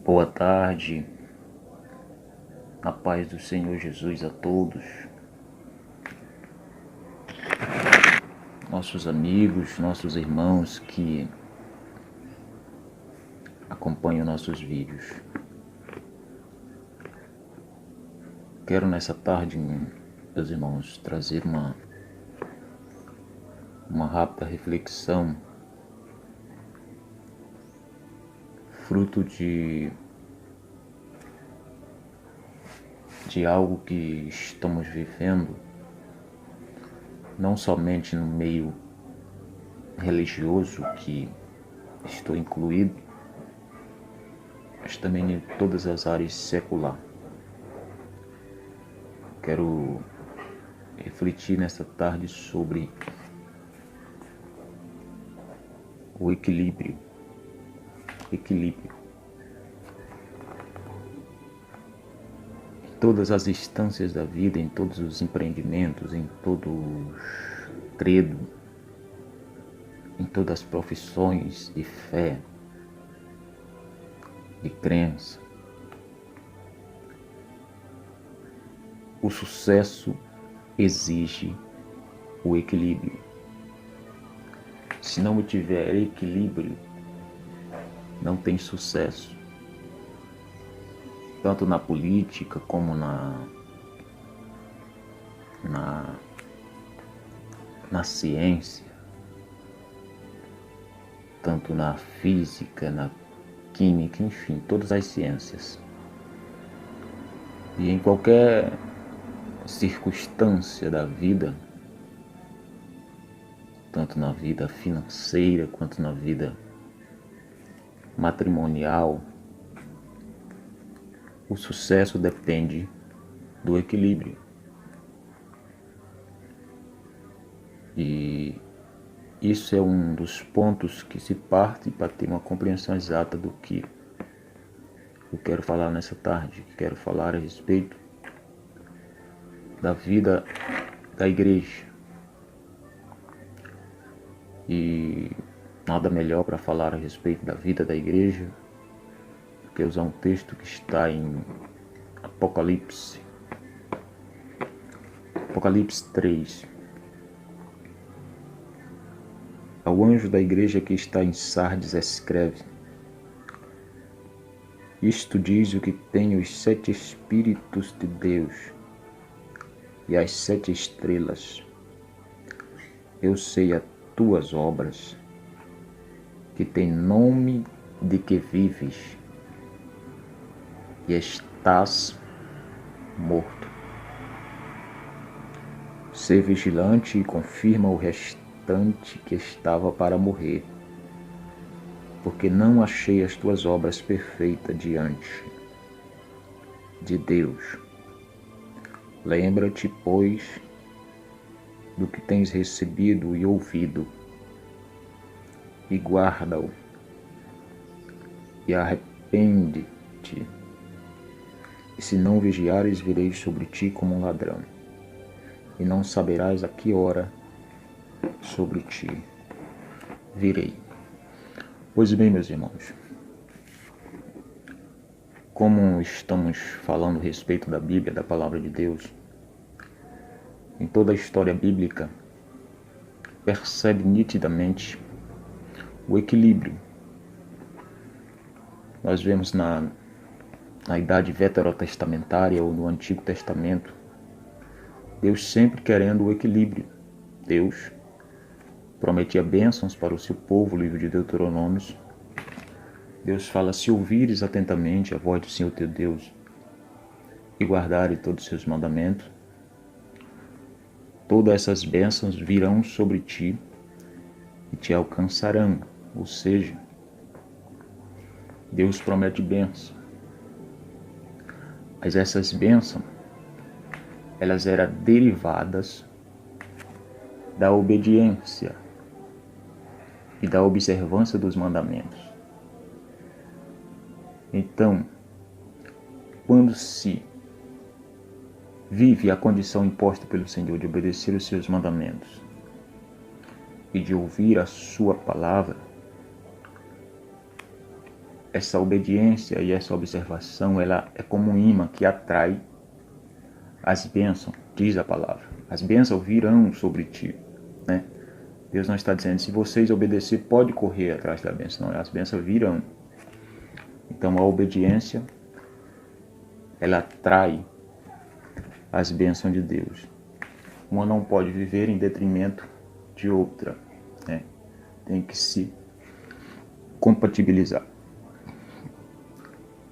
Boa tarde, na paz do Senhor Jesus a todos, nossos amigos, nossos irmãos que acompanham nossos vídeos. Quero nessa tarde, meus irmãos, trazer uma rápida reflexão, fruto de algo que estamos vivendo, não somente no meio religioso que estou incluído, mas também em todas as áreas secular. Quero refletir nesta tarde sobre o equilíbrio. Em todas as instâncias da vida, em todos os empreendimentos, em todo o credo, em todas as profissões de fé, de crença, o sucesso exige o equilíbrio. Se não tiver equilíbrio, não tem sucesso. Tanto na política como na ciência, tanto na física, na química, enfim, todas as ciências. E em qualquer circunstância da vida, tanto na vida financeira quanto na vida matrimonial, o sucesso depende do equilíbrio. E isso é um dos pontos que se parte para ter uma compreensão exata do que eu quero falar nessa tarde. Quero falar a respeito da vida da igreja. E nada melhor para falar a respeito da vida da igreja do que usar um texto que está em Apocalipse 3. Ao anjo da igreja que está em Sardes escreve: isto diz o que tem os 7 Espíritos de Deus e as 7 estrelas. Eu sei as tuas obras, que tem nome de que vives e estás morto. Sê vigilante e confirma o restante que estava para morrer, porque não achei as tuas obras perfeitas diante de Deus. Lembra-te, pois, do que tens recebido e ouvido, e guarda-o, e arrepende-te. E se não vigiares, virei sobre ti como um ladrão, e não saberás a que hora sobre ti virei. Pois bem, meus irmãos, como estamos falando a respeito da Bíblia, da Palavra de Deus, em toda a história bíblica, percebe nitidamente o equilíbrio. Nós vemos na idade veterotestamentária ou no Antigo Testamento, Deus sempre querendo o equilíbrio. Deus prometia bênçãos para o seu povo, livro de Deuteronômios. Deus fala: se ouvires atentamente a voz do Senhor teu Deus e guardares todos os seus mandamentos, todas essas bênçãos virão sobre ti e te alcançarão. Ou seja, Deus promete bênção. Mas essas bênçãos, elas eram derivadas da obediência e da observância dos mandamentos. Então, quando se vive a condição imposta pelo Senhor de obedecer os seus mandamentos e de ouvir a sua palavra, essa obediência e essa observação, ela é como um imã que atrai as bênçãos, diz a palavra. As bênçãos virão sobre ti, né? Deus não está dizendo, se vocês obedecer, pode correr atrás da bênção. Não, as bênçãos virão. Então a obediência, ela atrai as bênçãos de Deus. Uma não pode viver em detrimento de outra, né? Tem que se compatibilizar.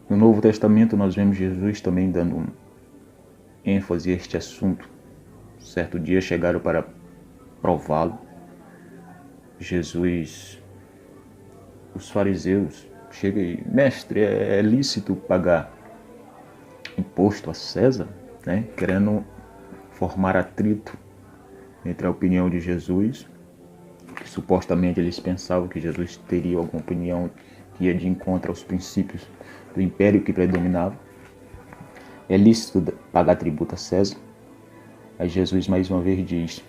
No Novo Testamento nós vemos Jesus também dando ênfase a este assunto. Certo dia chegaram para prová-lo. Jesus, os fariseus, chegam e, mestre, é lícito pagar imposto a César, né? Querendo formar atrito entre a opinião de Jesus, que supostamente eles pensavam que Jesus teria alguma opinião que ia de encontro aos princípios do império que predominava. É lícito pagar tributo a César? Aí Jesus mais uma vez diz,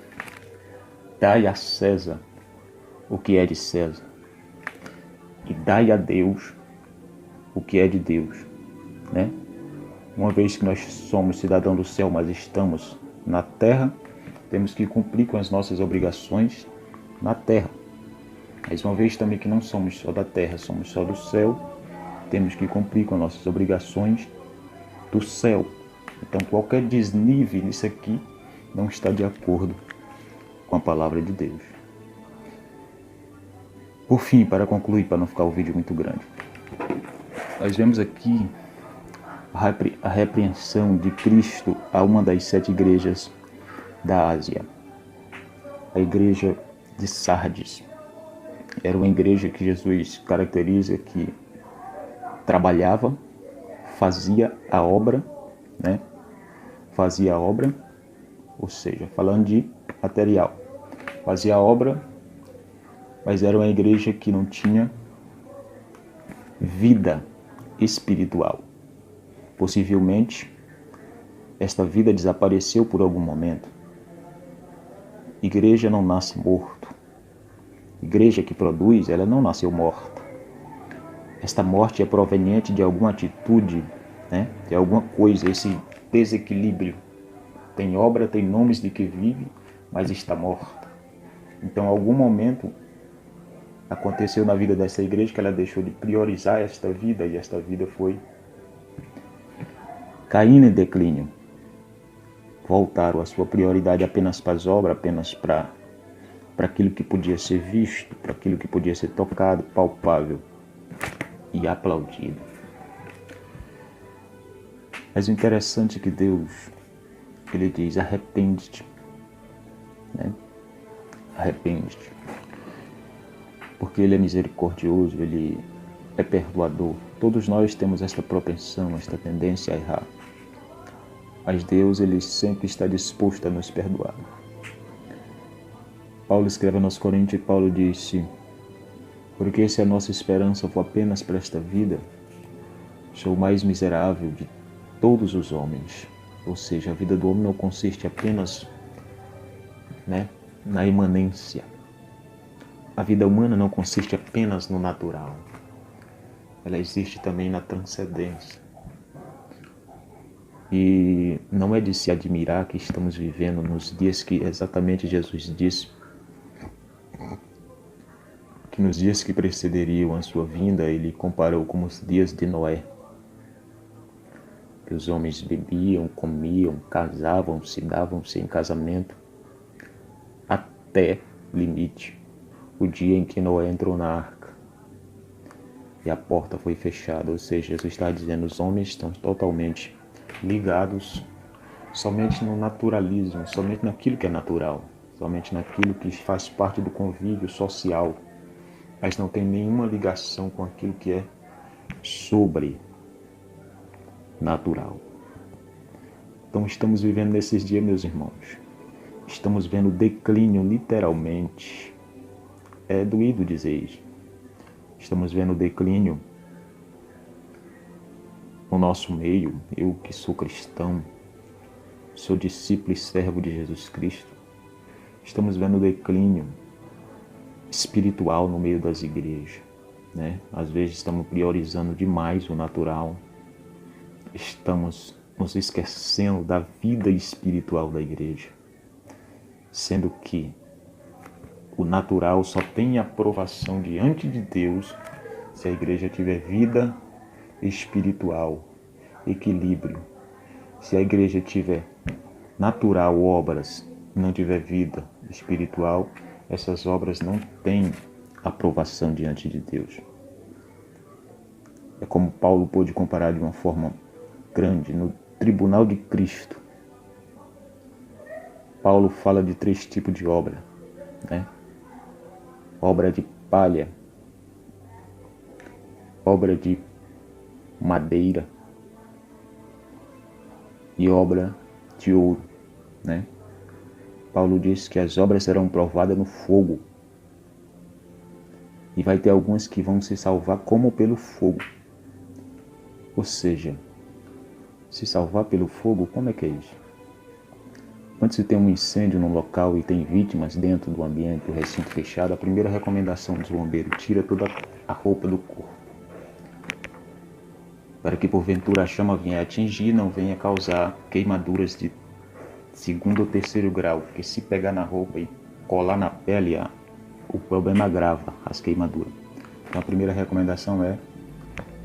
dai a César o que é de César e dai a Deus o que é de Deus, né? Uma vez que nós somos cidadãos do céu, mas estamos na terra, temos que cumprir com as nossas obrigações na terra. Mas uma vez também que não somos só da terra, somos só do céu, temos que cumprir com as nossas obrigações do céu. Então qualquer desnível nisso aqui não está de acordo com a palavra de Deus. Por fim, para concluir, para não ficar o vídeo muito grande, nós vemos aqui a repreensão de Cristo a uma das 7 igrejas da Ásia. A igreja de Sardes. Era uma igreja que Jesus caracteriza que trabalhava, fazia a obra, né? Fazia a obra, ou seja, falando de material. Fazia a obra, mas era uma igreja que não tinha vida espiritual. Possivelmente, esta vida desapareceu por algum momento. Igreja não nasce morto. Igreja que produz, ela não nasceu morta. Esta morte é proveniente de alguma atitude, né? De alguma coisa, esse desequilíbrio. Tem obra, tem nomes de que vive, mas está morta. Então, em algum momento, aconteceu na vida dessa igreja que ela deixou de priorizar esta vida e esta vida foi caindo em declínio. Voltaram a sua prioridade apenas para as obras, apenas para aquilo que podia ser visto, para aquilo que podia ser tocado, palpável e aplaudido. Mas o interessante é que Deus, ele diz, arrepende-te, né? Arrepende-te. Porque ele é misericordioso, ele é perdoador. Todos nós temos esta propensão, esta tendência a errar. Mas Deus, ele sempre está disposto a nos perdoar. Paulo escreve aos Coríntios e Paulo disse, porque se a nossa esperança for apenas para esta vida, sou o mais miserável de todos os homens. Ou seja, a vida do homem não consiste apenas, né, na imanência. A vida humana não consiste apenas no natural. Ela existe também na transcendência. E não é de se admirar que estamos vivendo nos dias que exatamente Jesus disse que nos dias que precederiam a sua vinda, ele comparou como os dias de Noé. Que os homens bebiam, comiam, casavam, se davam-se em casamento, até limite, o dia em que Noé entrou na arca e a porta foi fechada. Ou seja, Jesus está dizendo que os homens estão totalmente ligados somente no naturalismo, somente naquilo que é natural, somente naquilo que faz parte do convívio social, mas não tem nenhuma ligação com aquilo que é sobrenatural. Então estamos vivendo nesses dias, meus irmãos, estamos vendo o declínio literalmente. É doído dizer isso. Estamos vendo o declínio no nosso meio. Eu que sou cristão, sou discípulo e servo de Jesus Cristo, estamos vendo o declínio espiritual no meio das igrejas. né? Às vezes estamos priorizando demais o natural, estamos nos esquecendo da vida espiritual da igreja, sendo que o natural só tem aprovação diante de Deus se a igreja tiver vida espiritual, equilíbrio. Se a igreja tiver natural obras e não tiver vida espiritual, essas obras não têm aprovação diante de Deus. É como Paulo pôde comparar de uma forma grande no tribunal de Cristo. Paulo fala de 3 tipos de obra, né? Obra de palha, obra de madeira e obra de ouro, né? Paulo diz que as obras serão provadas no fogo. E vai ter algumas que vão se salvar como pelo fogo. Ou seja, se salvar pelo fogo, como é que é isso? Quando se tem um incêndio num local e tem vítimas dentro do ambiente, do recinto fechado, a primeira recomendação dos bombeiros: tira toda a roupa do corpo, para que porventura a chama venha atingir, não venha causar queimaduras de 2º ou 3º grau, porque se pegar na roupa e colar na pele, o problema agrava as queimaduras. Então a primeira recomendação é: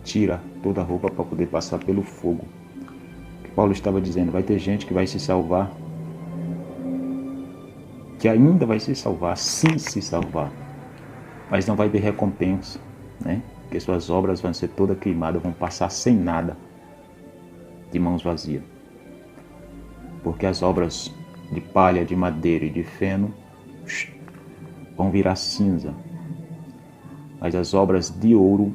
tira toda a roupa para poder passar pelo fogo. O que Paulo estava dizendo, vai ter gente que vai se salvar, que ainda vai se salvar, sim se salvar, mas não vai ter recompensa, né? Porque suas obras vão ser todas queimadas, vão passar sem nada, de mãos vazias. Porque as obras de palha, de madeira e de feno vão virar cinza. Mas as obras de ouro,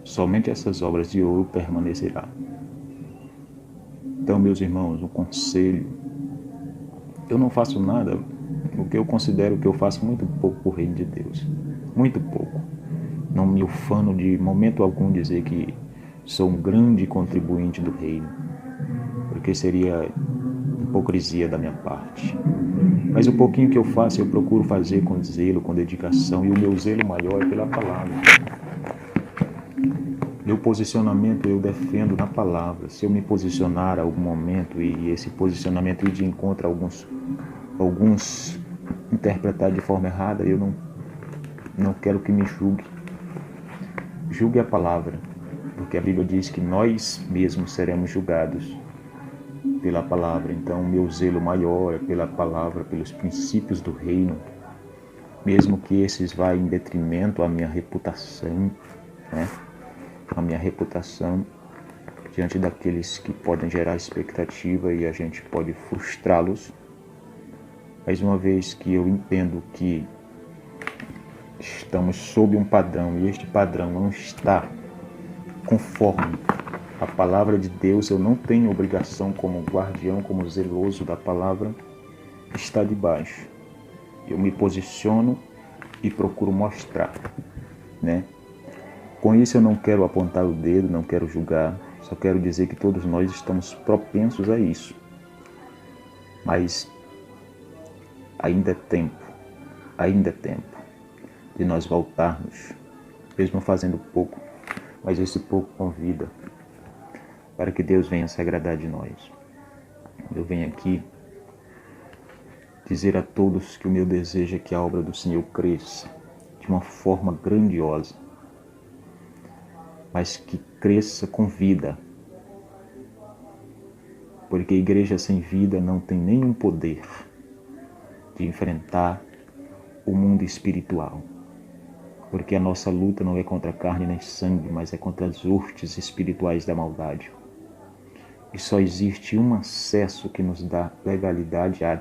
somente essas obras de ouro permanecerão. Então, meus irmãos, um conselho: eu não faço nada, o que eu considero que eu faço muito pouco por reino de Deus. Muito pouco. Não me ufano de momento algum dizer que sou um grande contribuinte do reino, porque seria hipocrisia da minha parte. Mas o pouquinho que eu faço, eu procuro fazer com zelo, com dedicação, e o meu zelo maior é pela palavra. Meu posicionamento eu defendo na palavra. Se eu me posicionar a algum momento e esse posicionamento ir de encontro a alguns interpretar de forma errada, eu não quero que me julgue. Julgue a palavra, porque a Bíblia diz que nós mesmos seremos julgados pela palavra. Então o meu zelo maior é pela palavra, pelos princípios do reino, mesmo que esses vá em detrimento à minha reputação, né? A minha reputação diante daqueles que podem gerar expectativa e a gente pode frustrá-los. Mais uma vez que eu entendo que estamos sob um padrão e este padrão não está conforme a palavra de Deus, eu não tenho obrigação como guardião, como zeloso da palavra, estar debaixo. Eu me posiciono e procuro mostrar, né? Com isso eu não quero apontar o dedo, não quero julgar, só quero dizer que todos nós estamos propensos a isso. Mas ainda é tempo de nós voltarmos, mesmo fazendo pouco, mas esse pouco convida para que Deus venha se agradar de nós. Eu venho aqui dizer a todos que o meu desejo é que a obra do Senhor cresça de uma forma grandiosa, mas que cresça com vida, porque a igreja sem vida não tem nenhum poder de enfrentar o mundo espiritual, porque a nossa luta não é contra carne nem sangue, mas é contra as hostes espirituais da maldade. E só existe um acesso que nos dá legalidade a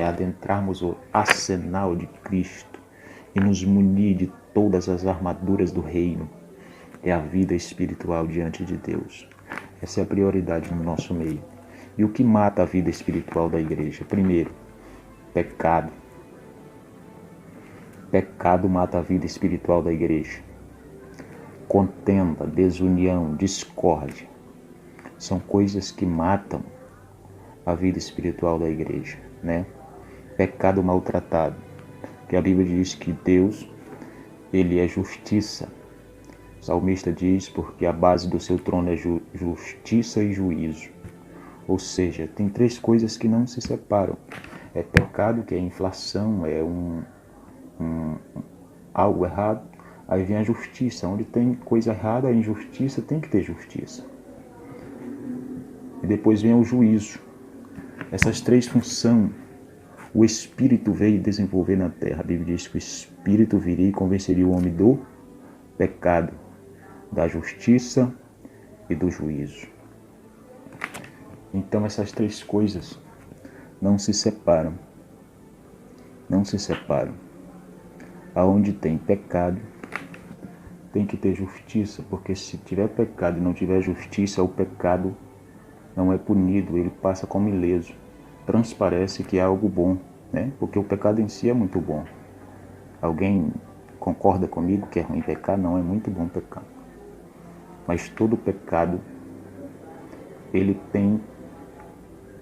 adentrarmos o arsenal de Cristo e nos munir de todas as armaduras do reino. É a vida espiritual diante de Deus. Essa é a prioridade no nosso meio. E o que mata a vida espiritual da igreja? Primeiro, pecado. Pecado mata a vida espiritual da igreja. Contenda, desunião, discórdia são coisas que matam a vida espiritual da igreja, né? Pecado maltratado, que a Bíblia diz que Deus, ele é justiça. O salmista diz, porque a base do seu trono é justiça e juízo. Ou seja, tem três coisas que não se separam. É pecado, que é inflação, é algo errado. Aí vem a justiça. Onde tem coisa errada, a injustiça, tem que ter justiça. E depois vem o juízo. Essas três funções o Espírito veio desenvolver na terra. A Bíblia diz que o Espírito viria e convenceria o homem do pecado, da justiça e do juízo. Então essas três coisas não se separam. Não se separam. Aonde tem pecado, tem que ter justiça, porque se tiver pecado e não tiver justiça, o pecado não é punido, ele passa como ileso. Transparece que é algo bom, né? Porque o pecado em si é muito bom. Alguém concorda comigo que é ruim pecar? Não, é muito bom pecar. Mas todo pecado, ele tem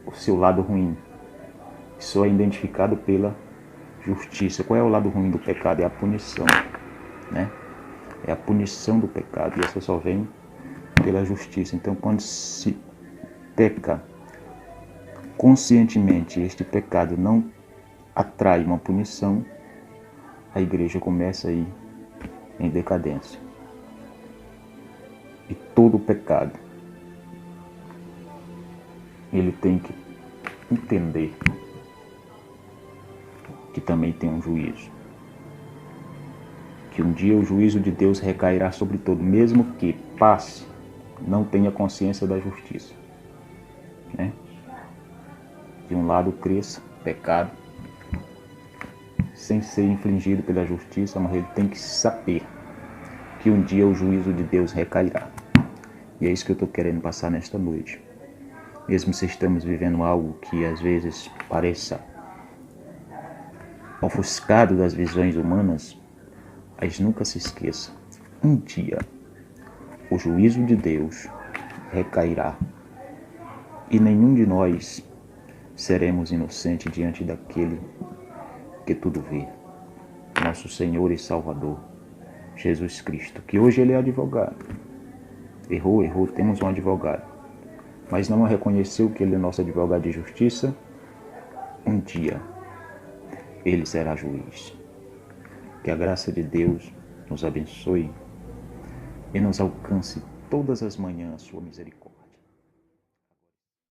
o seu lado ruim. Só é identificado pela justiça. Qual é o lado ruim do pecado? É a punição, né? É a punição do pecado, e essa só vem pela justiça. Então, quando se peca conscientemente, este pecado não atrai uma punição, a igreja começa a ir em decadência. E todo pecado, ele tem que entender que também tem um juízo. Que um dia o juízo de Deus recairá sobre todo, mesmo que passe, não tenha consciência da justiça, né? De um lado cresça pecado, sem ser infligido pela justiça, mas ele tem que saber que um dia o juízo de Deus recairá. E é isso que eu estou querendo passar nesta noite. Mesmo se estamos vivendo algo que às vezes pareça ofuscado das visões humanas, mas nunca se esqueça, um dia o juízo de Deus recairá e nenhum de nós seremos inocentes diante daquele que tudo vê, nosso Senhor e Salvador, Jesus Cristo, que hoje ele é advogado. Errou, temos um advogado, mas não reconheceu que ele é nosso advogado de justiça. Um dia ele será juiz. Que a graça de Deus nos abençoe e nos alcance todas as manhãs a sua misericórdia.